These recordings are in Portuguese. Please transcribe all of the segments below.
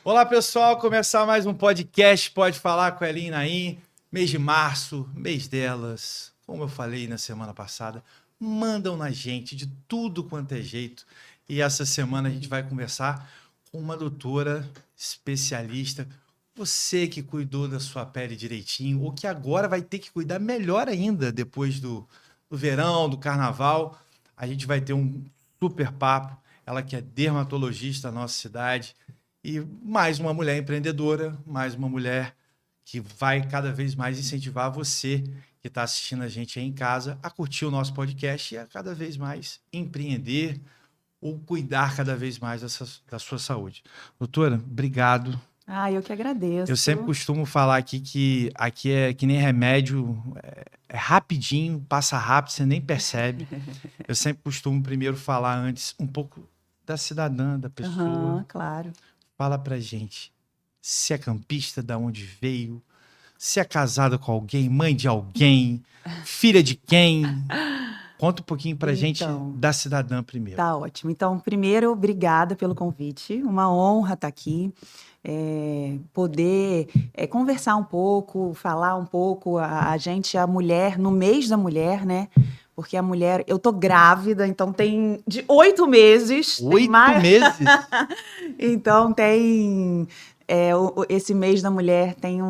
Olá, pessoal. Começar mais um podcast. Pode falar com a Elin Naim. Mês de março, mês delas. Como eu falei na semana passada, mandam na gente de tudo quanto é jeito. E essa semana a gente vai conversar com uma doutora especialista. Você que cuidou da sua pele direitinho, ou que agora vai ter que cuidar melhor ainda depois do verão, do carnaval. A gente vai ter um super papo. Ela que é dermatologista da nossa cidade. E mais uma mulher empreendedora, mais uma mulher que vai cada vez mais incentivar você que está assistindo a gente aí em casa a curtir o nosso podcast e a cada vez mais empreender ou cuidar cada vez mais da sua saúde. Doutora, obrigado. Eu que agradeço. Eu sempre costumo falar aqui que aqui é que nem remédio, é rapidinho, passa rápido, você nem percebe. Eu sempre costumo primeiro falar antes um pouco da cidadã, da pessoa. Claro. Fala pra gente se é campista, de onde veio, se é casada com alguém, mãe de alguém, filha de quem. Conta um pouquinho pra gente da cidadã primeiro. Tá ótimo. Então, primeiro, obrigada pelo convite. Uma honra estar aqui. Poder conversar um pouco, falar um pouco, a gente, a mulher, no mês da mulher, né? Porque a mulher, eu tô grávida, então tem de 8 meses. 8 meses? Então tem esse mês da mulher tem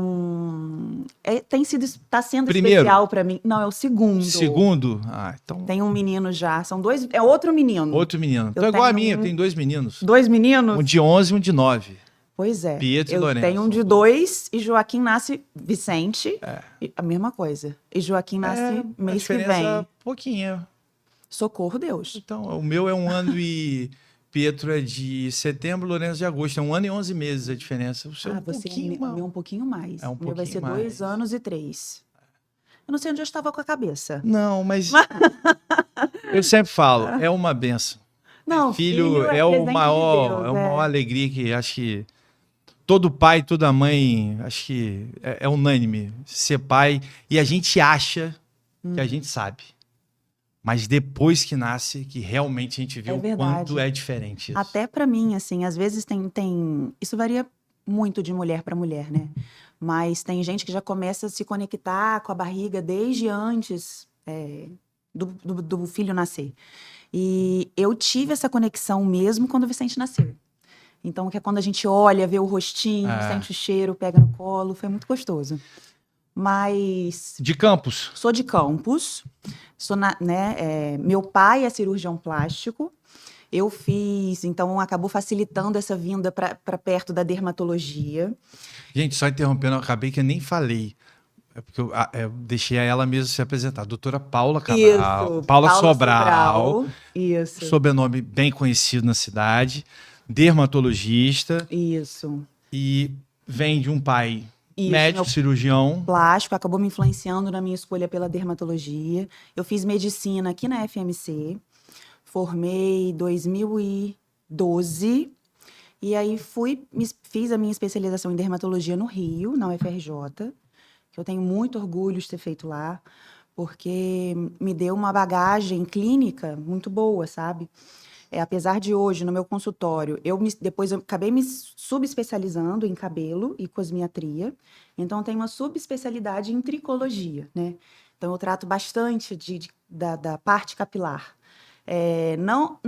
está sendo Primeiro, especial para mim. Não, é o segundo. Segundo? Então. Tem um menino já, são dois. É outro menino. Outro menino. Então é igual a minha, eu tenho 2 meninos. 2 meninos? Um de 11 e um de 9. Pois é. Pietro e Lourenço. Eu tenho um de 2 e Joaquim nasce Vicente. A mesma coisa. E Joaquim nasce mês que vem. Pouquinho. Socorro, Deus. Então, o meu é 1 ano e Pietro é de setembro, Lourenço de agosto. É 1 ano e 11 meses a diferença. O seu você é um pouquinho mais. É um o meu pouquinho vai ser mais. 2 anos e 3. Eu não sei onde eu estava com a cabeça. Não, mas eu sempre falo, é uma benção. Não, filho é o maior, de Deus, é a maior alegria que acho que todo pai, toda mãe, acho que é unânime ser pai. E a gente acha que a gente sabe. Mas depois que nasce, que realmente a gente vê o quanto é diferente isso. Até para mim, assim, às vezes tem... Isso varia muito de mulher para mulher, né? Mas tem gente que já começa a se conectar com a barriga desde antes do filho nascer. E eu tive essa conexão mesmo quando o Vicente nasceu. Então, que é quando a gente olha, vê o rostinho, sente o cheiro, pega no colo, foi muito gostoso. Mas... De Campos? Sou de Campos. Meu pai é cirurgião plástico. Eu fiz, então acabou facilitando essa vinda para perto da dermatologia. Gente, só interrompendo, eu acabei que eu nem falei. É porque eu deixei ela mesma se apresentar. Doutora Paula Cabral. Isso, Paula Sobral. Isso. Sobrenome bem conhecido na cidade. Dermatologista. Isso. E vem de um pai... médico, cirurgião. Plástico, acabou me influenciando na minha escolha pela dermatologia. Eu fiz medicina aqui na FMC, formei em 2012, e aí fiz a minha especialização em dermatologia no Rio, na UFRJ, que eu tenho muito orgulho de ter feito lá, porque me deu uma bagagem clínica muito boa, sabe? Apesar de hoje, no meu consultório, depois eu acabei me subespecializando em cabelo e cosmiatria. Então, eu tenho uma subespecialidade em tricologia, né? Então, eu trato bastante da parte capilar. Não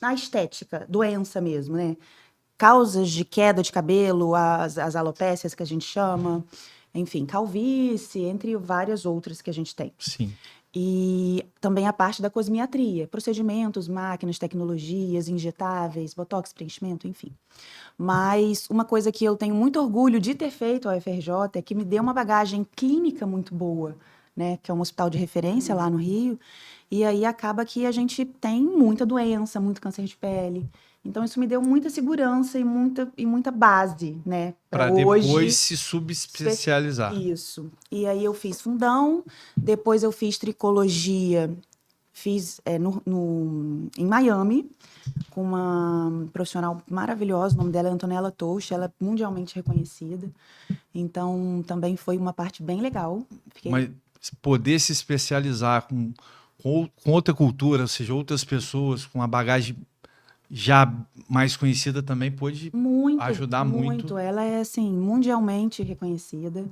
a estética, doença mesmo, né? Causas de queda de cabelo, as alopécias que a gente chama. Enfim, calvície, entre várias outras que a gente tem. Sim. E também a parte da cosmiatria, procedimentos, máquinas, tecnologias, injetáveis, botox, preenchimento, enfim. Mas uma coisa que eu tenho muito orgulho de ter feito ao UFRJ é que me deu uma bagagem clínica muito boa, né? Que é um hospital de referência lá no Rio. E aí acaba que a gente tem muita doença, muito câncer de pele. Então, isso me deu muita segurança e muita base, né? Para depois se subespecializar. Isso. E aí eu fiz fundão, depois eu fiz tricologia, fiz em Miami, com uma profissional maravilhosa, o nome dela é Antonella Touch, ela é mundialmente reconhecida. Então, também foi uma parte bem legal. Mas poder se especializar com outra cultura, ou seja, outras pessoas com uma bagagem já mais conhecida também pôde Muito, ajudar muito. Ela é, assim, mundialmente reconhecida.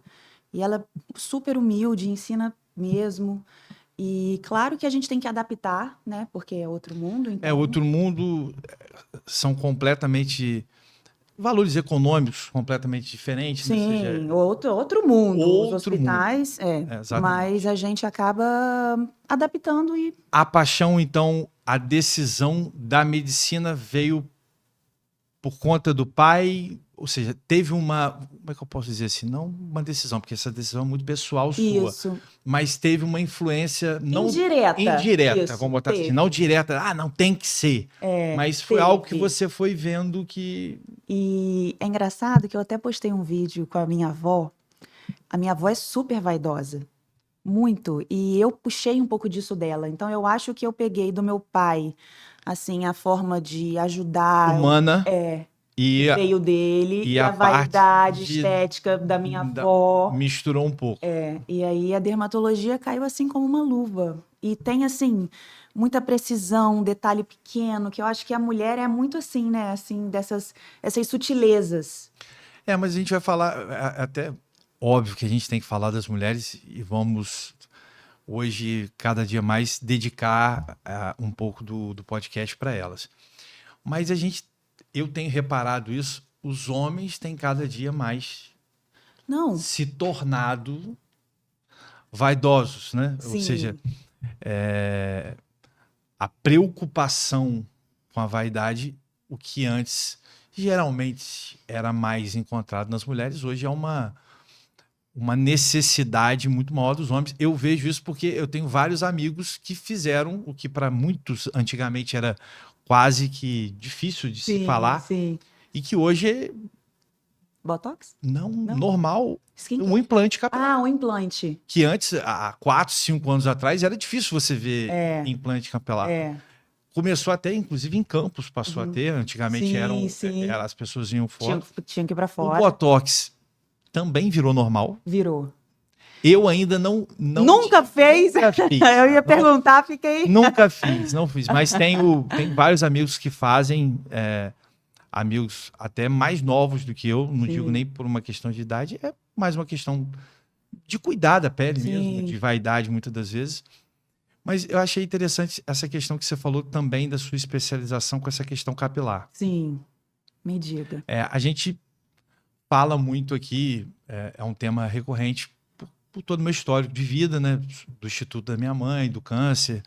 E ela é super humilde, ensina mesmo. E claro que a gente tem que adaptar, né? Porque é outro mundo, então... Outro mundo, são completamente valores econômicos completamente diferentes, né? Ou seja, Sim, outro mundo. Os outro mundo. hospitais, mas Exatamente. a gente acaba adaptando e A paixão, então, a decisão da medicina veio por conta do pai, ou seja, teve uma, como é que eu posso dizer assim, não uma decisão, porque essa decisão é muito pessoal sua, isso. mas teve uma influência não Indireta. indireta, Isso, vamos botar assim, teve. não direta, não tem que ser, mas foi algo que Teve. você foi vendo que E é engraçado que eu até postei um vídeo com a minha avó. A minha avó é super vaidosa. Muito. E eu puxei um pouco disso dela. Então eu acho que eu peguei do meu pai, assim, a forma de ajudar. humana e, Veio dele. e E a a parte vaidade estética da minha avó. misturou um pouco. E aí a dermatologia caiu assim como uma luva. E tem, assim, muita precisão, um detalhe pequeno, que eu acho que a mulher é muito assim, né? Assim, essas sutilezas. Mas a gente vai falar, até óbvio que a gente tem que falar das mulheres e vamos hoje, cada dia mais, dedicar um pouco do podcast para elas. Mas eu tenho reparado isso, os homens têm cada dia mais Não, se tornado vaidosos, né? Ou seja, sim, a preocupação com a vaidade, o que antes geralmente era mais encontrado nas mulheres, hoje é uma necessidade muito maior dos homens. Eu vejo isso porque eu tenho vários amigos que fizeram o que para muitos antigamente era quase que difícil de se falar sim. e que hoje é Botox? não Não. normal Skincare? um implante capilar. Um implante. Que antes, há 4, 5 anos atrás, era difícil você ver implante capilar. Começou até, inclusive, em Campos, passou a ter. Antigamente Sim. as pessoas iam fora. Tinha que ir pra O fora. Botox também virou normal. Virou. Eu ainda não Nunca fez? Nunca fiz. Eu ia perguntar, fiquei... Nunca fiz, não fiz. Mas tenho vários amigos que fazem, amigos até mais novos do que eu. Não digo nem por uma questão de idade, é mais uma questão de cuidar da pele mesmo, de vaidade muitas das vezes. Mas eu achei interessante essa questão que você falou também da sua especialização com essa questão capilar. Sim, me diga. A gente fala muito aqui, é um tema recorrente por todo o meu histórico de vida, né? Do Instituto da minha mãe, do câncer.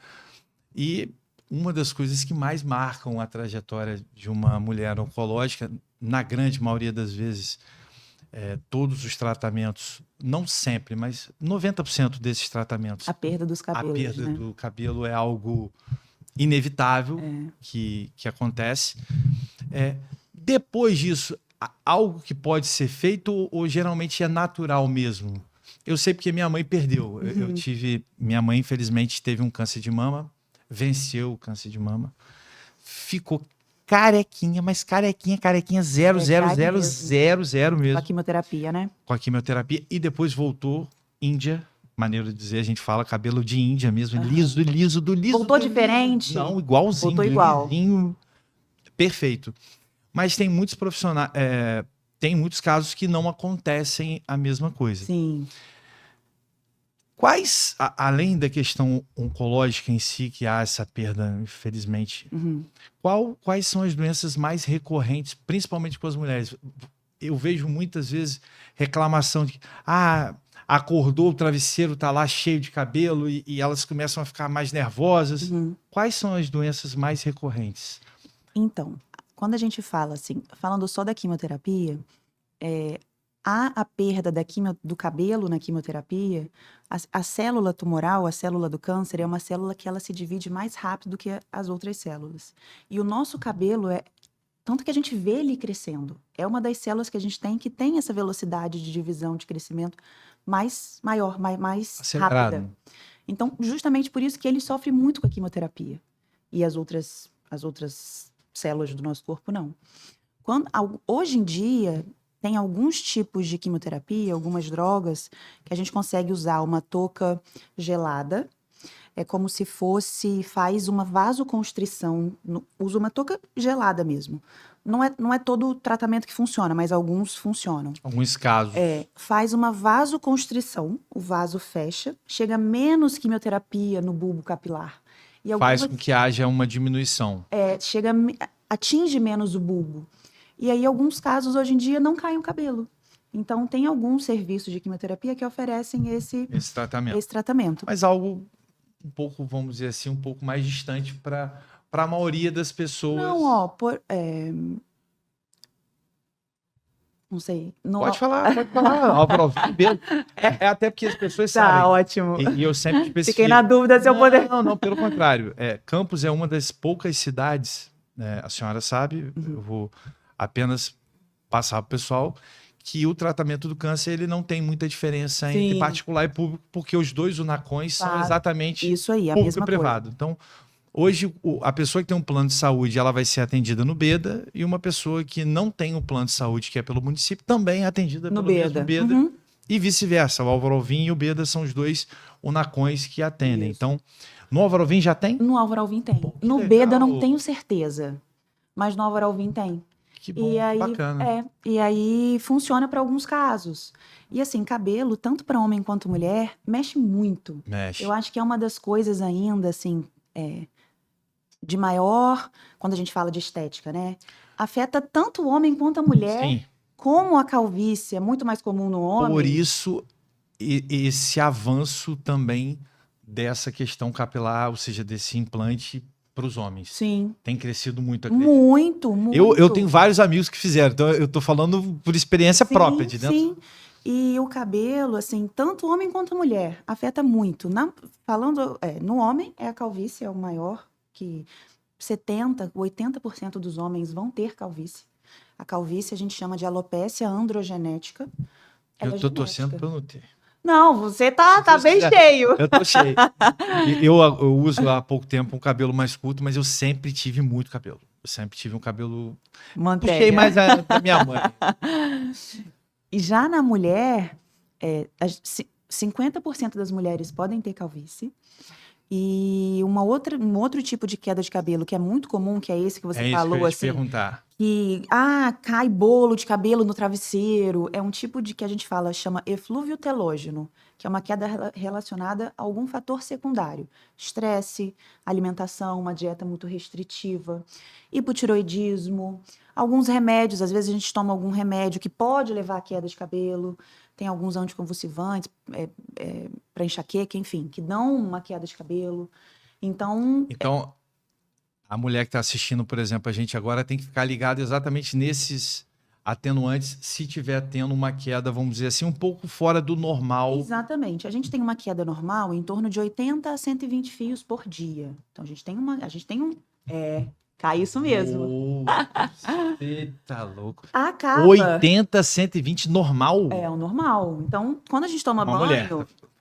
E uma das coisas que mais marcam a trajetória de uma mulher oncológica, na grande maioria das vezes, todos os tratamentos, não sempre, mas 90% desses tratamentos. A perda dos cabelos. A perda do cabelo é algo inevitável que acontece. Depois disso, algo que pode ser feito ou geralmente é natural mesmo? Eu sei porque minha mãe perdeu. Minha mãe, infelizmente, teve um câncer de mama, venceu o câncer de mama, ficou carequinha, mas carequinha, 0,000 mesmo. Com a quimioterapia, né? Com a quimioterapia. E depois voltou índia, maneira de dizer, a gente fala cabelo de índia mesmo, liso. Voltou diferente? Não, igualzinho. Voltou igual. Lisinho, perfeito. Mas tem muitos profissionais, tem muitos casos que não acontecem a mesma coisa. Sim. Quais, além da questão oncológica em si, que há essa perda, infelizmente, quais são as doenças mais recorrentes, principalmente com as mulheres? Eu vejo muitas vezes reclamação de que acordou, o travesseiro está lá cheio de cabelo e elas começam a ficar mais nervosas. Quais são as doenças mais recorrentes? Então, quando a gente fala assim, falando só da quimioterapia, há a perda do cabelo na quimioterapia. A célula tumoral, a célula do câncer, é uma célula que ela se divide mais rápido do que as outras células. E o nosso cabelo tanto que a gente vê ele crescendo. É uma das células que a gente tem que tem essa velocidade de divisão, de crescimento maior, mais rápida. Então, justamente por isso que ele sofre muito com a quimioterapia. E as outras células do nosso corpo, não. Hoje em dia, tem alguns tipos de quimioterapia, algumas drogas, que a gente consegue usar uma touca gelada, é como se faz uma vasoconstrição, usa uma touca gelada mesmo. Não é todo o tratamento que funciona, mas alguns funcionam. Alguns casos. Faz uma vasoconstrição, o vaso fecha, chega menos quimioterapia no bulbo capilar. E Faz com que haja uma diminuição. Atinge menos o bulbo. E aí, alguns casos, hoje em dia, não caem o cabelo. Então, tem alguns serviços de quimioterapia que oferecem esse tratamento. Mas algo um pouco, vamos dizer assim, um pouco mais distante para a maioria das pessoas. Não, não sei. Pode falar. Álvaro, até porque as pessoas sabem. Tá, ótimo. E eu sempre especifico. Fiquei na dúvida se eu poder... Não, pelo contrário. Campos é uma das poucas cidades, a senhora sabe, eu vou apenas passar para o pessoal, que o tratamento do câncer ele não tem muita diferença entre particular e público, porque os dois UNACONs são exatamente isso aí, a público mesma e privado. coisa. Então, hoje, a pessoa que tem um plano de saúde, ela vai ser atendida no BEDA, e uma pessoa que não tem um plano de saúde, que é pelo município, também é atendida pelo mesmo BEDA. E vice-versa. O Álvaro Alvim e o BEDA são os dois UNACONs que atendem. Isso. Então, no Álvaro Alvim já tem? No Álvaro Alvim tem. No BEDA não tenho certeza, mas no Álvaro Alvim tem. Que bom, e aí, bacana. E aí funciona para alguns casos. E assim, cabelo, tanto para homem quanto mulher, mexe muito. Mexe. Eu acho que é uma das coisas ainda, assim, de maior, quando a gente fala de estética, né? Afeta tanto o homem quanto a mulher. Sim. Como a calvície é muito mais comum no homem. Por isso, esse avanço também dessa questão capilar, ou seja, desse implante para os homens. Sim. Tem crescido muito, acredito. Muito. Eu tenho vários amigos que fizeram, então eu tô falando por experiência própria de dentro. Sim. E o cabelo, assim, tanto homem quanto mulher, afeta muito. Falando no homem, a calvície é o maior, que 70%, 80% dos homens vão ter calvície. A calvície a gente chama de alopécia androgenética. Eu tô torcendo para eu não ter. Não, você tá bem cheio. Eu tô cheio. Eu uso há pouco tempo um cabelo mais curto, mas eu sempre tive muito cabelo. Eu sempre tive um cabelo... Manteiga. Puxei mais da minha mãe. E já na mulher, 50% das mulheres podem ter calvície. E um outro tipo de queda de cabelo que é muito comum, que é esse que você falou, que eu ia te assim, perguntar. que cai bolo de cabelo no travesseiro, é um tipo de que a gente chama eflúvio telógeno, que é uma queda relacionada a algum fator secundário, estresse, alimentação, uma dieta muito restritiva, hipotiroidismo, alguns remédios, às vezes a gente toma algum remédio que pode levar à queda de cabelo. Tem alguns anticonvulsivantes para enxaqueca, enfim, que dão uma queda de cabelo. Então, a mulher que está assistindo, por exemplo, a gente agora tem que ficar ligada exatamente nesses atenuantes, se tiver tendo uma queda, vamos dizer assim, um pouco fora do normal. Exatamente. A gente tem uma queda normal em torno de 80 a 120 fios por dia. Então, a gente tem um... cai isso mesmo. Você tá louco. Acaba. 80, 120 normal? É o normal. Então, quando a gente toma banho... Mulher.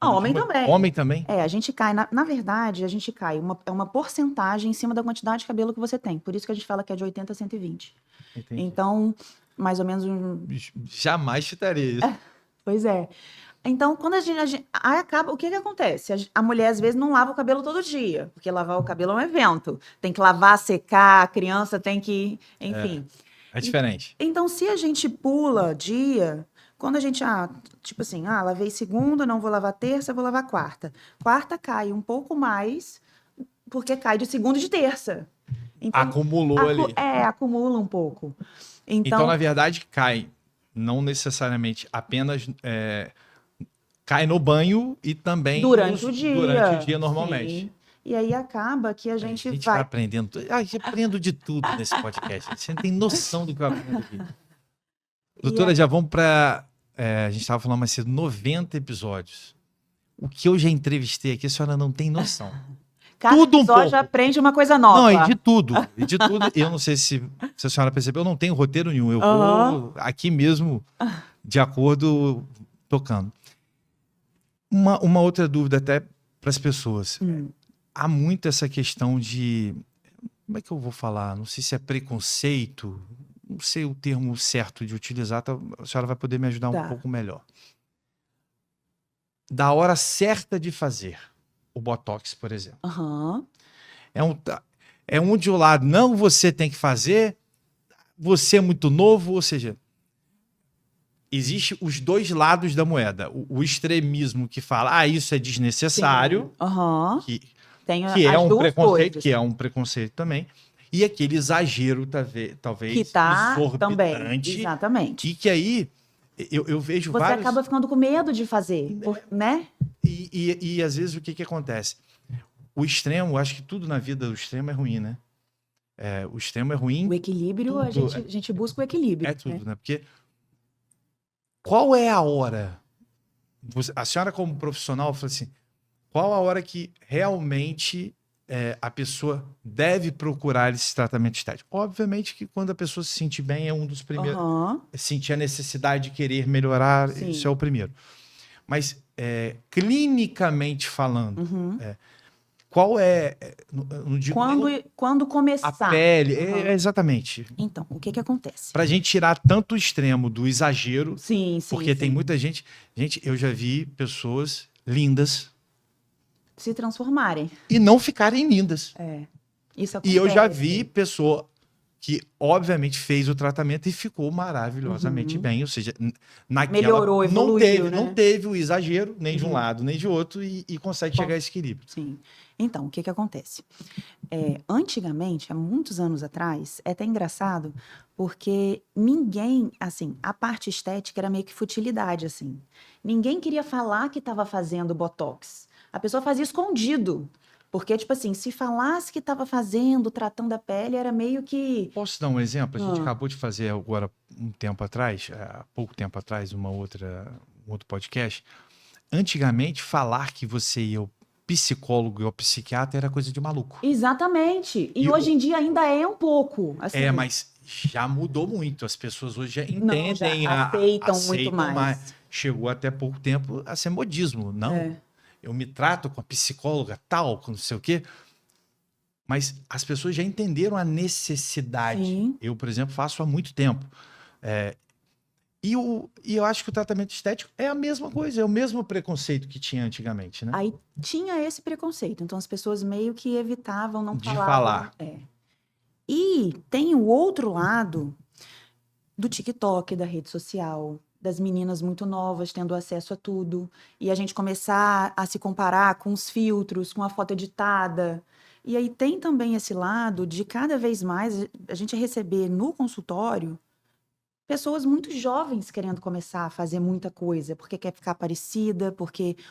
Homem também. Homem também? A gente cai... Na verdade, a gente cai uma porcentagem em cima da quantidade de cabelo que você tem. Por isso que a gente fala que é de 80 a 120. Entendi. Então, mais ou menos... Jamais chutaria isso. Pois é. Então, quando a gente acaba, o que acontece? A mulher, às vezes, não lava o cabelo todo dia, porque lavar o cabelo é um evento. Tem que lavar, secar, a criança tem que... Enfim. É diferente. Então, se a gente pula dia... Quando a gente, tipo assim, lavei segunda, não vou lavar terça, vou lavar quarta. Quarta cai um pouco mais, porque cai de segunda e de terça. Então, acumulou ali. Acumula um pouco. Então, na verdade, cai, não necessariamente apenas... cai no banho e também... Durante o dia normalmente. Sim. E aí acaba que a gente vai aprendendo. Eu aprendo de tudo nesse podcast. Você não tem noção do que eu aprendo aqui. Doutora, já vamos para... a gente estava falando mais cedo, 90 episódios. O que eu já entrevistei aqui, a senhora não tem noção. Cada tudo episódio já aprende uma coisa nova. Não, e de tudo. Eu não sei se a senhora percebeu, eu não tenho roteiro nenhum. Eu vou aqui mesmo, de acordo, tocando. Uma outra dúvida até para as pessoas. Há muito essa questão de... Como é que eu vou falar? Não sei se é preconceito... Não sei o termo certo de utilizar, a senhora vai poder me ajudar um pouco melhor. Da hora certa de fazer. o Botox, por exemplo. Aham. É um de um lado, não, você tem que fazer, você é muito novo, ou seja, existe os dois lados da moeda. O extremismo que fala, isso é desnecessário, Sim. Aham. que, Tem que é as um duas preconceito, coisas. que é um preconceito também, e aquele exagero, Que talvez, tá também. exorbitante, Exatamente. e que aí eu vejo Você vários... acaba ficando com medo de fazer, né? E às vezes o que acontece? O extremo, acho que tudo na vida do extremo é ruim, né? O extremo é ruim, O equilíbrio, a tudo gente busca o equilíbrio. é tudo, né? Porque qual é a hora? A senhora, como profissional, fala assim: qual a hora que realmente a pessoa deve procurar esse tratamento estético? Obviamente que quando a pessoa se sentir bem é um dos primeiros. Aham. Sentir a necessidade de querer melhorar, Sim. isso é o primeiro. Mas, clinicamente falando, Uhum. qual é. Não digo nem Quando a começar. pele, Aham. exatamente. Então, o que acontece? Pra gente tirar tanto o extremo do exagero, Sim, sim, porque tem sim. muita gente. Gente, eu já vi pessoas lindas Se transformarem. e não ficarem lindas. Isso E eu já acontece. vi pessoa que, obviamente, fez o tratamento e ficou maravilhosamente bem. Ou seja, naquela. Melhorou, evoluiu, não né? teve o exagero, nem de um lado, nem de outro, e consegue chegar a esse equilíbrio. Sim. Então, o que acontece? Antigamente, há muitos anos atrás, é até engraçado, porque ninguém, assim, a parte estética era meio que futilidade, assim. Ninguém queria falar que estava fazendo botox. A pessoa fazia escondido. Porque, tipo assim, se falasse que estava fazendo, tratando a pele, era meio que. Posso dar um exemplo? A gente Ah. acabou de fazer agora, um tempo atrás, há pouco tempo atrás, um outro podcast. Antigamente, falar que você ia ao psicólogo e ao psiquiatra era coisa de maluco. Exatamente. E E hoje em dia ainda é um pouco. Assim, mas já mudou muito. As pessoas hoje já não, já entendem, aceitam muito mais. Chegou até pouco tempo a ser modismo. Não, eu me trato com a psicóloga tal, com não sei o quê. Mas as pessoas já entenderam a necessidade. Sim. Eu, por exemplo, faço há muito tempo. E eu acho que o tratamento estético é a mesma coisa, é o mesmo preconceito que tinha antigamente, né? Aí tinha esse preconceito. Então as pessoas meio que evitavam, não De falavam. falar. E tem o outro lado do TikTok, da rede social, das meninas muito novas tendo acesso a tudo. E a gente começar a se comparar com os filtros, com a foto editada. E aí tem também esse lado de cada vez mais a gente receber no consultório pessoas muito jovens querendo começar a fazer muita coisa, porque quer ficar parecida,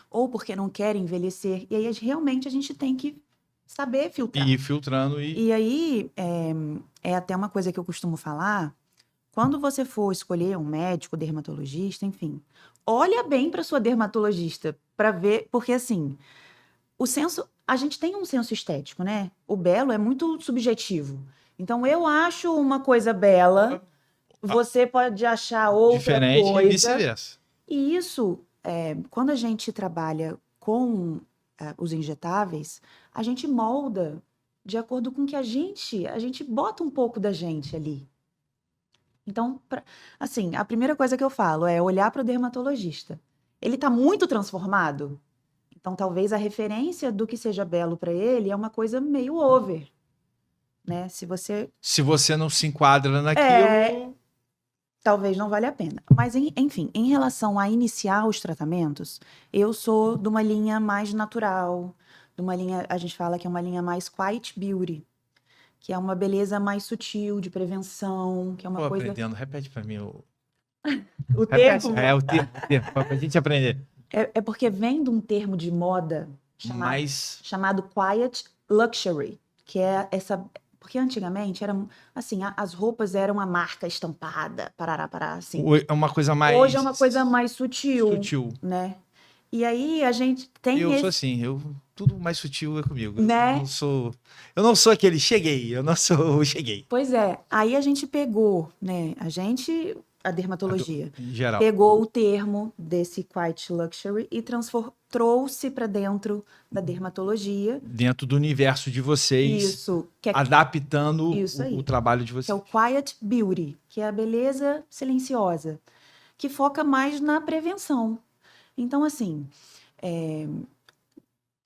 ou porque não quer envelhecer. E aí realmente a gente tem que saber filtrar. E ir filtrando E aí é até uma coisa que eu costumo falar. Quando você for escolher um médico, dermatologista, enfim, olha bem para sua dermatologista para ver, porque assim, a gente tem um senso estético, né? O belo é muito subjetivo. Então eu acho uma coisa bela, você pode achar outra diferente coisa. e vice-versa. E isso, quando a gente trabalha com os injetáveis, a gente molda de acordo com que a gente bota um pouco da gente ali. Então, assim, a primeira coisa que eu falo é olhar para o dermatologista. Ele está muito transformado? Então, talvez a referência do que seja belo para ele é uma coisa meio over, né? Se você não se enquadra naquilo... talvez não valha a pena. Mas, enfim, em relação a iniciar os tratamentos, eu sou de uma linha mais natural, de uma linha, a gente fala que é uma linha mais quiet beauty, que é uma beleza mais sutil, de prevenção, que é uma Tô coisa... aprendendo, repete pra mim o termo. o termo, pra gente aprender. É porque vem de um termo de moda chamado quiet luxury, que é essa... Porque antigamente era assim, as roupas eram uma marca estampada, parará, assim. É uma coisa mais... Hoje é uma coisa mais sutil, sutil. né? E aí a gente tem Eu sou assim, tudo mais sutil é comigo. Né? Eu não sou aquele cheguei, eu não sou o cheguei. Pois é, aí a gente pegou, né? A dermatologia, Em geral. pegou o termo desse quiet luxury e trouxe para dentro da dermatologia. Dentro do universo de vocês. Isso. Adaptando o trabalho de vocês. Que é o quiet beauty, que é a beleza silenciosa, que foca mais na prevenção. Então, assim,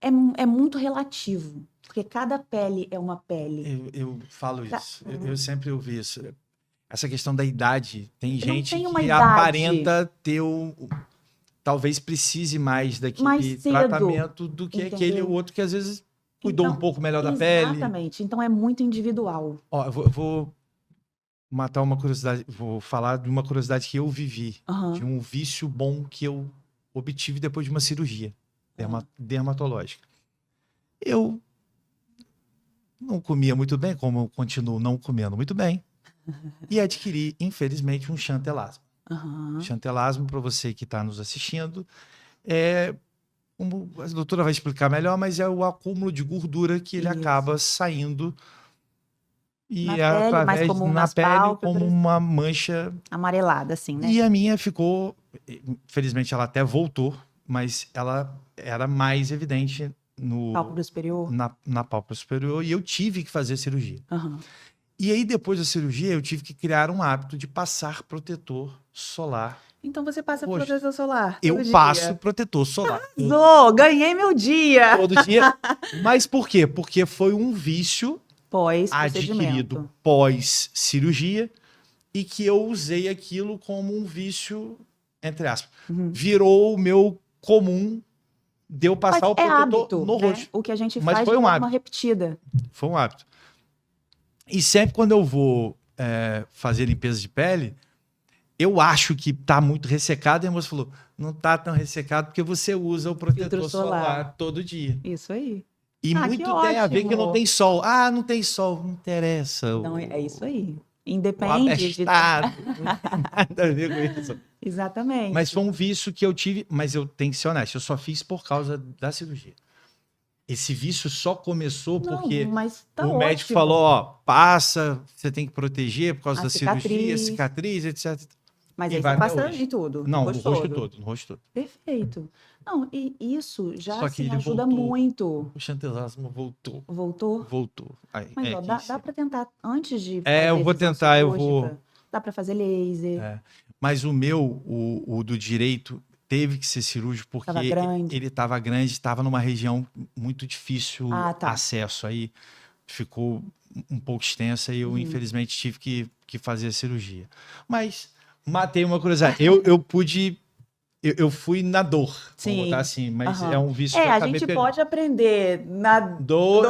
é muito relativo, porque cada pele é uma pele. Eu falo Tá. isso. Eu sempre ouvi isso. Essa questão da idade. Tem Não gente tem uma que idade aparenta ter talvez precise mais mais daquele cedo, tratamento do que aquele entendeu? outro que às vezes cuidou um Então, pouco melhor da pele. exatamente. Então é muito individual. Ó, eu vou matar uma curiosidade, vou falar de uma curiosidade que eu vivi, Aham. de um vício bom que eu obtive depois de uma cirurgia dermatológica. Eu não comia muito bem, como eu continuo não comendo muito bem, e adquiri, infelizmente, um chantelasma. Aham. Chantelasma, para você que está nos assistindo, é, como a doutora vai explicar melhor, mas é o acúmulo de gordura que ele Isso. acaba saindo e Na é pele, mais através comum na nas pele como pálpebras. uma mancha. Amarelada, assim, né? E a minha ficou, infelizmente ela até voltou, mas ela era mais evidente Pálpebra superior. na pálpebra superior e eu tive que fazer cirurgia. Aham. E aí, depois da cirurgia, eu tive que criar um hábito de passar protetor solar. Então você passa Poxa, protetor solar Eu todo dia. passo protetor solar. Arrasou! Ganhei meu dia! Todo dia. Mas por quê? Porque foi um vício Pós-procedimento. adquirido pós-cirurgia e que eu usei aquilo como um vício, entre aspas. Uhum. Virou o meu comum de eu passar Mas o é protetor hábito, no né? rosto. O que a gente Mas faz foi de um forma hábito. repetida. Foi um hábito. E sempre quando eu vou fazer limpeza de pele, eu acho que tá muito ressecado. E a moça falou, não tá tão ressecado porque você usa o protetor Filtro solar. solar todo dia. Isso aí. E Ah, muito que tem a ver que não ótimo. tem sol. Ah, não tem sol, não interessa. Então é isso aí. O Independe de... abestado, não tem nada a ver com isso. Exatamente. Mas foi um vício que eu tive, mas eu tenho que ser honesto, eu só fiz por causa da cirurgia. Esse vício só começou Não, porque mas tá o médico ótimo. falou, ó, passa, você tem que proteger por causa A da cirurgia, cicatriz. cicatriz, etc. Mas E aí vai você até passa hoje. em tudo. Não, no no rosto todo, no rosto todo. Perfeito. Não, e isso já Só que assim, ele ajuda voltou. muito. O chantelasma voltou. Voltou? Voltou. Aí, Mas ó, aqui em dá cima. pra tentar, antes de Eu fazer vou visão tentar, eu cirúrgica, vou. dá pra fazer laser. Mas o meu, o do direito, teve que ser cirúrgico porque Tava grande. ele estava grande, estava numa região muito difícil Ah, tá. acesso. Aí ficou um pouco extensa e eu, infelizmente, tive que fazer a cirurgia. Mas matei uma curiosidade. Eu pude. Eu fui na dor, Sim. vamos botar assim, mas Aham. é um vício que eu a acabei gente pegando. pode aprender na Dor,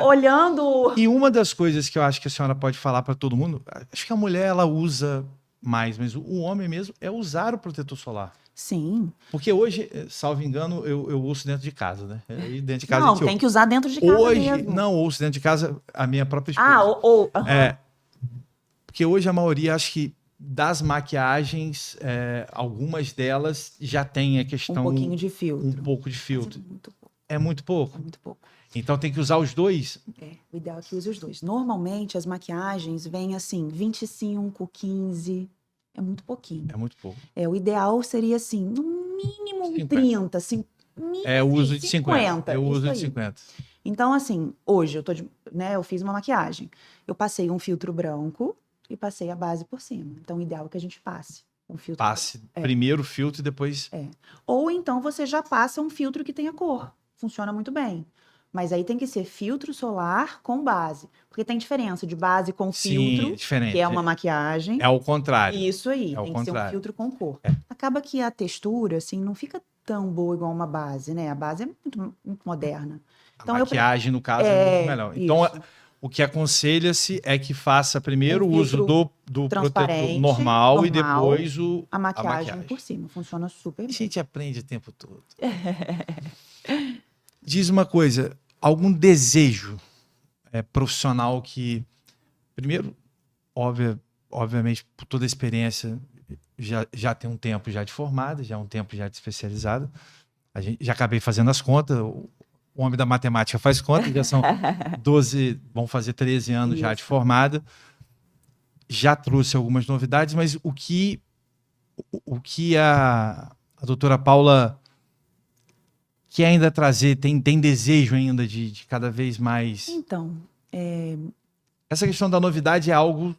olhando. E uma das coisas que eu acho que a senhora pode falar para todo mundo, acho que a mulher ela usa mais, mas o homem mesmo é usar o protetor solar. Sim. Porque hoje, salvo engano, eu uso dentro de casa, né? E dentro de casa Não, a gente tem que usar dentro de casa hoje, mesmo. não ouço dentro de casa a minha própria esposa. Aham. Porque hoje a maioria, acho que das maquiagens, algumas delas já tem a questão... Um pouquinho de filtro. Um pouco de Mas filtro. é muito pouco. É muito pouco? É muito pouco. Então tem que usar os dois? O ideal é que use os dois. Normalmente as maquiagens vêm assim, 25, 15. É muito pouquinho. É muito pouco. O ideal seria assim, no mínimo 50. 30, assim, mínimo Eu uso de 50. Eu isso uso aí. de 50. Então, assim, hoje eu fiz uma maquiagem. Eu passei um filtro branco e passei a base por cima. Então, o ideal é que a gente passe um filtro Passe primeiro o filtro e depois... Ou então você já passa um filtro que tenha cor. Funciona muito bem. Mas aí tem que ser filtro solar com base. Porque tem diferença de base com filtro, Sim, diferente. que é uma maquiagem. É o contrário. Isso aí, É o tem que ser um contrário. filtro com cor. Acaba que a textura, assim, não fica tão boa igual uma base, né? A base é muito, muito moderna. Então, A maquiagem, no caso, é muito melhor. Então, isso. o que aconselha-se é que faça primeiro Um o uso filtro do protetor transparente, normal e normal, depois a maquiagem por cima. Funciona super A bem. gente aprende o tempo todo. Diz uma coisa, algum desejo profissional que, primeiro, obviamente, por toda a experiência, já tem um tempo já de formada, já um tempo já de especializada. Já acabei fazendo as contas, o homem da matemática faz conta, já são 12, vão fazer 13 anos já de formada. Já trouxe algumas novidades, mas o que a doutora Paula quer ainda trazer, tem desejo ainda de cada vez mais... Então, Essa questão da novidade é algo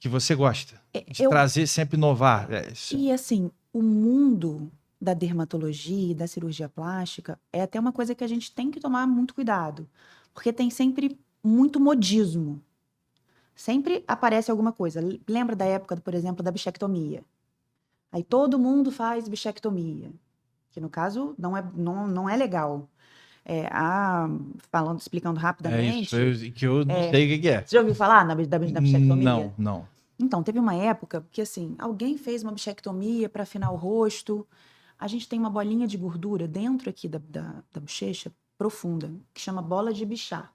que você gosta, de trazer, sempre inovar. E assim, o mundo da dermatologia e da cirurgia plástica é até uma coisa que a gente tem que tomar muito cuidado, porque tem sempre muito modismo. Sempre aparece alguma coisa. Lembra da época, por exemplo, da bichectomia? Aí todo mundo faz bichectomia, que no caso não é legal. Explicando rapidamente. É isso que eu não sei o que é. Você já ouviu falar da bichectomia? Não. Então, teve uma época que, assim, alguém fez uma bichectomia para afinar o rosto. A gente tem uma bolinha de gordura dentro aqui da bochecha profunda, que chama bola de Bichat.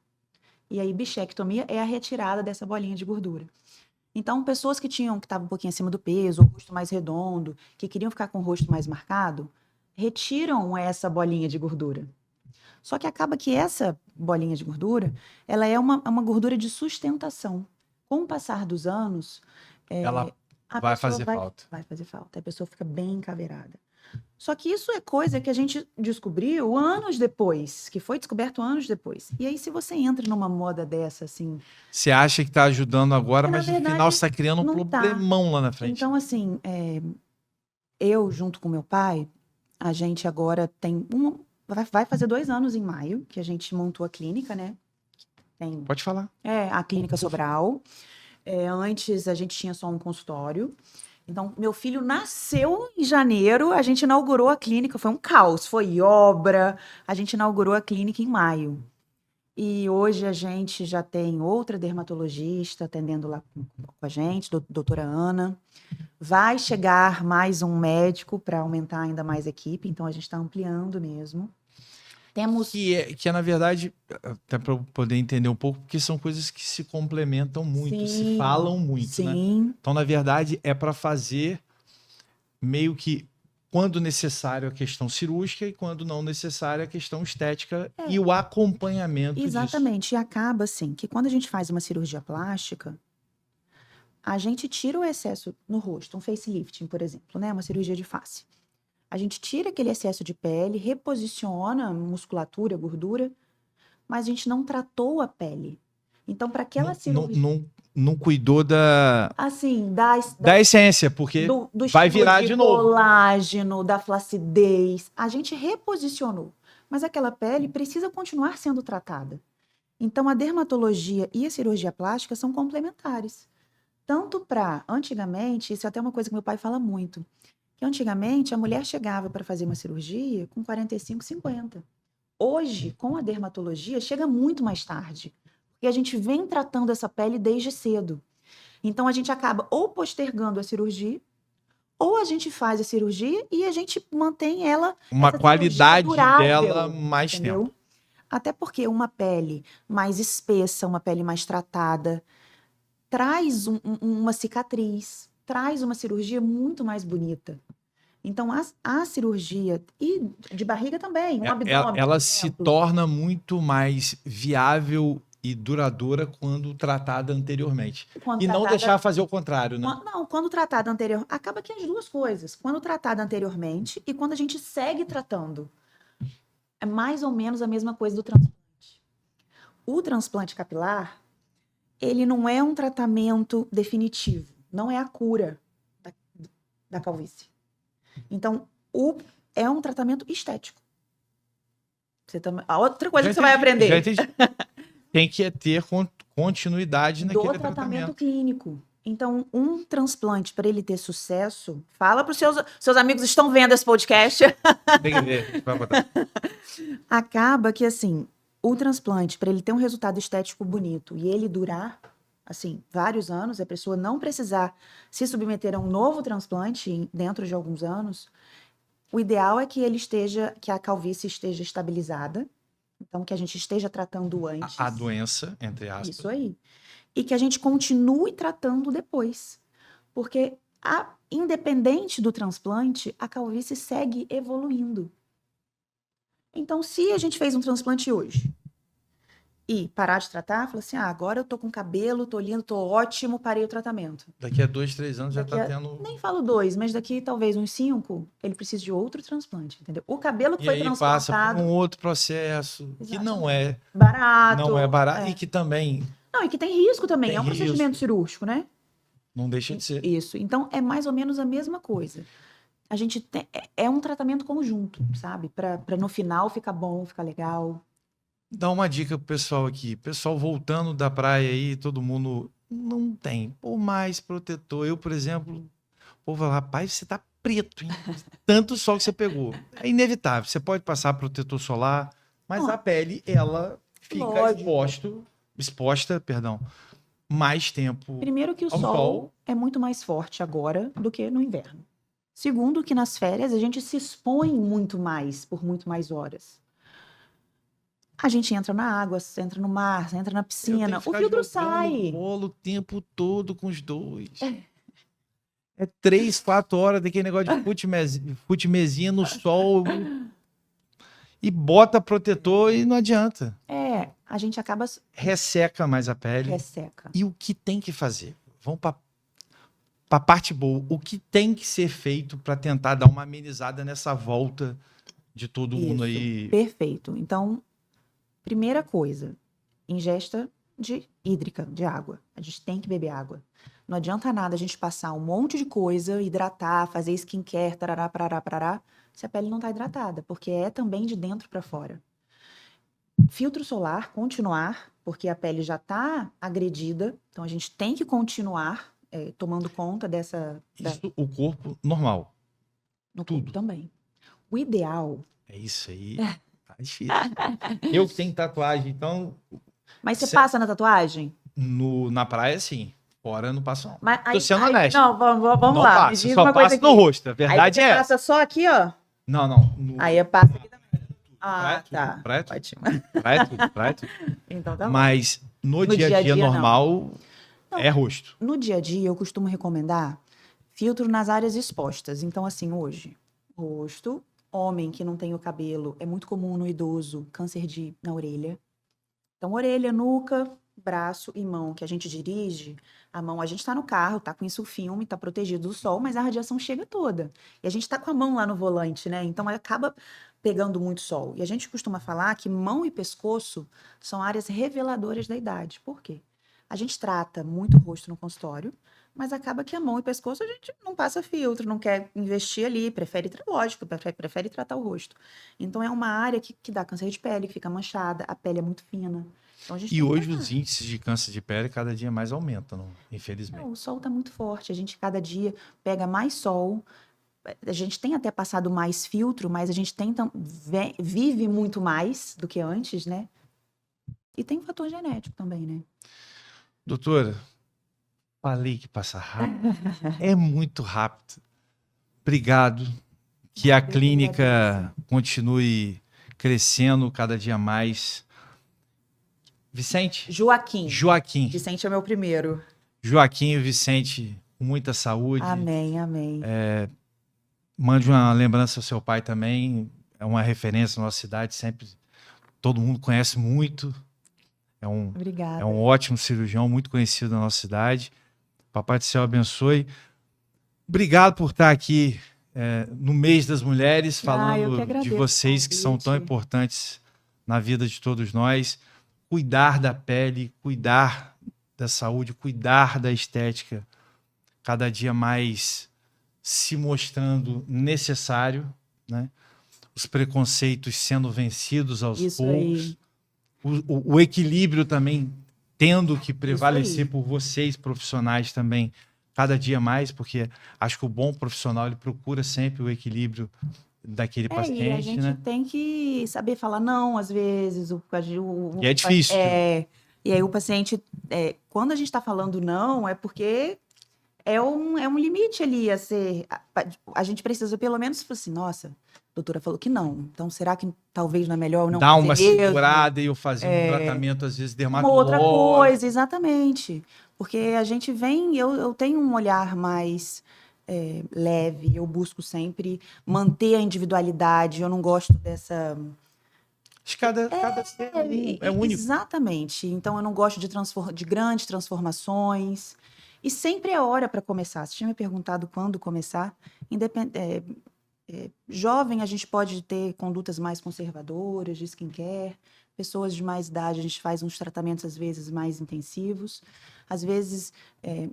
E aí, bichectomia é a retirada dessa bolinha de gordura. Então, pessoas que estavam um pouquinho acima do peso, o rosto mais redondo, que queriam ficar com o rosto mais marcado, retiram essa bolinha de gordura. Só que acaba que essa bolinha de gordura, ela é uma gordura de sustentação. Com o passar dos anos, Ela vai fazer falta. Vai fazer falta. A pessoa fica bem encaveirada. Só que isso é coisa que a gente descobriu anos depois, que foi descoberto anos depois. E aí, se você entra numa moda dessa, assim... Você acha que está ajudando agora, mas verdade, no final você está criando um problemão lá na frente. Então, assim, eu, junto com meu pai, a gente agora tem vai fazer 2 anos em maio, que a gente montou a clínica, né? Pode falar. A Clínica Sobral. Antes, a gente tinha só um consultório. Então, meu filho nasceu em janeiro, a gente inaugurou a clínica, foi um caos, foi obra, a gente inaugurou a clínica em maio. E hoje a gente já tem outra dermatologista atendendo lá com a gente, doutora Ana. Vai chegar mais um médico para aumentar ainda mais a equipe, então a gente está ampliando mesmo. Temos... Que é, na verdade, até para eu poder entender um pouco, porque são coisas que se complementam muito, se falam muito, né? Então, na verdade, é para fazer meio que, quando necessário, a questão cirúrgica e quando não necessário, a questão estética e o acompanhamento Exatamente. disso. E acaba, assim, que quando a gente faz uma cirurgia plástica, a gente tira o excesso no rosto, um facelifting, por exemplo, né? Uma cirurgia de face. A gente tira aquele excesso de pele, reposiciona musculatura, gordura, mas a gente não tratou a pele. Então, para aquela cirurgia... Não cuidou da... Assim, da essência, porque do vai virar de novo. Do colágeno, da flacidez. A gente reposicionou. Mas aquela pele precisa continuar sendo tratada. Então, a dermatologia e a cirurgia plástica são complementares. Tanto para... Antigamente, isso é até uma coisa que meu pai fala muito, que antigamente a mulher chegava para fazer uma cirurgia com 45, 50. Hoje, com a dermatologia, chega muito mais tarde, porque a gente vem tratando essa pele desde cedo. Então, a gente acaba ou postergando a cirurgia, ou a gente faz a cirurgia e a gente mantém ela... Uma qualidade dela mais tempo. Até porque uma pele mais espessa, uma pele mais tratada, traz uma cicatriz, traz uma cirurgia muito mais bonita. Então, a cirurgia, e de barriga também, um abdômen, ela se torna muito mais viável e duradoura quando tratada anteriormente. Não deixar fazer o contrário, né? Quando tratada anteriormente, acaba que as duas coisas. Quando tratada anteriormente e quando a gente segue tratando. É mais ou menos a mesma coisa do transplante. O transplante capilar, ele não é um tratamento definitivo, não é a cura da calvície. Então, é um tratamento estético. A outra coisa que você vai aprender. Já entendi. Tem que ter continuidade naquele tratamento clínico. Então, um transplante, para ele ter sucesso, fala para os seus amigos que estão vendo esse podcast. Tem que ver, vai botar. Acaba que, assim, o transplante, para ele ter um resultado estético bonito e ele durar, assim, vários anos, a pessoa não precisar se submeter a um novo transplante dentro de alguns anos, o ideal é que que a calvície esteja estabilizada, então que a gente esteja tratando antes. A doença, entre aspas. Isso aí. E que a gente continue tratando depois. Porque, independente do transplante, a calvície segue evoluindo. Então, se a gente fez um transplante hoje e parar de tratar, fala assim, agora eu tô com cabelo, tô lindo, tô ótimo, parei o tratamento. Daqui a 2, 3 anos já tá tendo... Nem falo 2, mas daqui talvez uns 5, ele precisa de outro transplante, entendeu? O cabelo que foi transplantado... passa por um outro processo, Exatamente. Que não é... barato. Não é barato e que também... Não, e que tem risco também, é um procedimento cirúrgico, né? Não deixa de ser. Isso, então é mais ou menos a mesma coisa. a gente é um tratamento conjunto, sabe? Para no final ficar bom, ficar legal. Dá uma dica pro pessoal aqui. Pessoal voltando da praia aí, todo mundo não tem. Por mais protetor. Eu, por exemplo, o povo fala, rapaz, você tá preto, hein? Tanto sol que você pegou. É inevitável. Você pode passar protetor solar, mas Ó, a pele, ela fica lógico. exposta, perdão, mais tempo Primeiro que o ao sol sol. é muito mais forte agora do que no inverno. Segundo que nas férias a gente se expõe muito mais, por muito mais horas. A gente entra na água, entra no mar, entra na Eu tenho piscina, que o ficar filtro jogando sai. bola o tempo todo com os dois. É 3, 4 horas daquele negócio de fute-mesinha no sol e bota protetor e não adianta. A gente acaba Resseca mais a pele. resseca. E o que tem que fazer? Vamos para a parte boa. O que tem que ser feito para tentar dar uma amenizada nessa volta de todo mundo Isso, aí? perfeito. Então, primeira coisa, ingesta hídrica, de água. A gente tem que beber água. Não adianta nada a gente passar um monte de coisa, hidratar, fazer skincare, tarará, parará, parará, se a pele não está hidratada, porque é também de dentro para fora. Filtro solar, continuar, porque a pele já está agredida, então a gente tem que continuar tomando conta dessa... Isso, o corpo normal. no tudo. corpo também. O ideal... É isso aí. Tá difícil. Eu que tenho tatuagem, então Mas você Se- passa na tatuagem? na praia, sim. Fora, eu não passo, não. Mas Tô sendo honesto. não, vamos Não lá. Me passo, diz só uma coisa passo aqui. no rosto. A Aí verdade você é essa. passa só aqui, ó. Não, não. Aí eu passo aqui também. Praia, Ah, tá. praia, tudo. Ótimo. Praia, tudo. Então tá bom. Mas no dia a dia não. normal, Não. é rosto. No dia a dia, eu costumo recomendar filtro nas áreas expostas. Então, assim, hoje, rosto, homem que não tem o cabelo, é muito comum no idoso, câncer na orelha. Então, orelha, nuca, braço e mão, que a gente dirige, a mão, a gente tá no carro, tá com isso filme, tá protegido do sol, mas a radiação chega toda. E a gente tá com a mão lá no volante, né? Então acaba pegando muito sol. E a gente costuma falar que mão e pescoço são áreas reveladoras da idade. Por quê? A gente trata muito o rosto no consultório, mas acaba que a mão e pescoço a gente não passa filtro, não quer investir ali, lógico, prefere tratar o rosto. Então é uma área que dá câncer de pele, que fica manchada, a pele é muito fina. Então a gente E tem que hoje tratar. os índices de câncer de pele cada dia mais aumentam, infelizmente. O sol está muito forte, a gente cada dia pega mais sol, a gente tem até passado mais filtro, mas a gente vive muito mais do que antes, né? E tem um fator genético também, né? Doutora, falei que passa rápido. É muito rápido. Obrigado. Que a clínica continue crescendo cada dia mais. Vicente? Joaquim. Joaquim. Vicente é meu primeiro. Joaquim e Vicente, com muita saúde. Amém, amém. Mande uma lembrança ao seu pai também. É uma referência na nossa cidade, sempre todo mundo conhece muito. Obrigada. É um ótimo cirurgião, muito conhecido na nossa cidade. Papai do céu abençoe. Obrigado por estar aqui no mês das mulheres, falando de vocês que são tão importantes na vida de todos nós. Cuidar da pele, cuidar da saúde, cuidar da estética, cada dia mais se mostrando necessário, né? Os preconceitos sendo vencidos aos poucos. O equilíbrio também tendo que prevalecer por vocês, profissionais também, cada dia mais, porque acho que o bom profissional ele procura sempre o equilíbrio daquele paciente, e a gente tem que saber falar não, às vezes. E é difícil. E aí o paciente, quando a gente está falando não, é porque é um limite ali a ser... A gente precisa pelo menos falar assim, nossa, a doutora falou que não, então será que talvez não é melhor eu não dar fazer uma mesmo? segurada e eu fazer um tratamento, às vezes, dermatológico. Uma outra coisa, exatamente. Porque a gente eu tenho um olhar mais leve, eu busco sempre manter a individualidade, eu não gosto dessa... Cada ser é único. Exatamente. Então, eu não gosto de grandes transformações. E sempre é hora para começar. Você tinha me perguntado quando começar. Jovem, a gente pode ter condutas mais conservadoras, de skincare. Pessoas de mais idade, a gente faz uns tratamentos, às vezes, mais intensivos. Às vezes...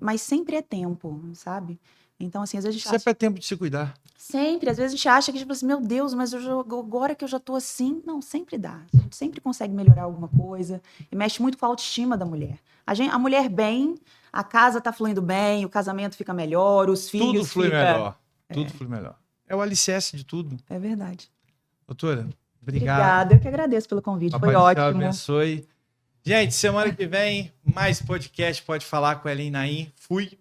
mas sempre é tempo, sabe? Então, assim, às vezes a gente Sempre é tempo de se cuidar. Sempre, às vezes a gente acha que, tipo assim, meu Deus, mas agora que eu já tô assim, não, sempre dá. A gente sempre consegue melhorar alguma coisa. E mexe muito com a autoestima da mulher. A mulher bem, a casa tá fluindo bem, o casamento fica melhor, os filhos Tudo flui fica... melhor. Tudo flui melhor. É o alicerce de tudo. É verdade. Doutora, obrigado. Obrigada, eu que agradeço pelo convite, Papai foi do céu ótimo. abençoe. Gente, semana que vem, mais podcast Pode Falar com a Ellen Naim. Fui.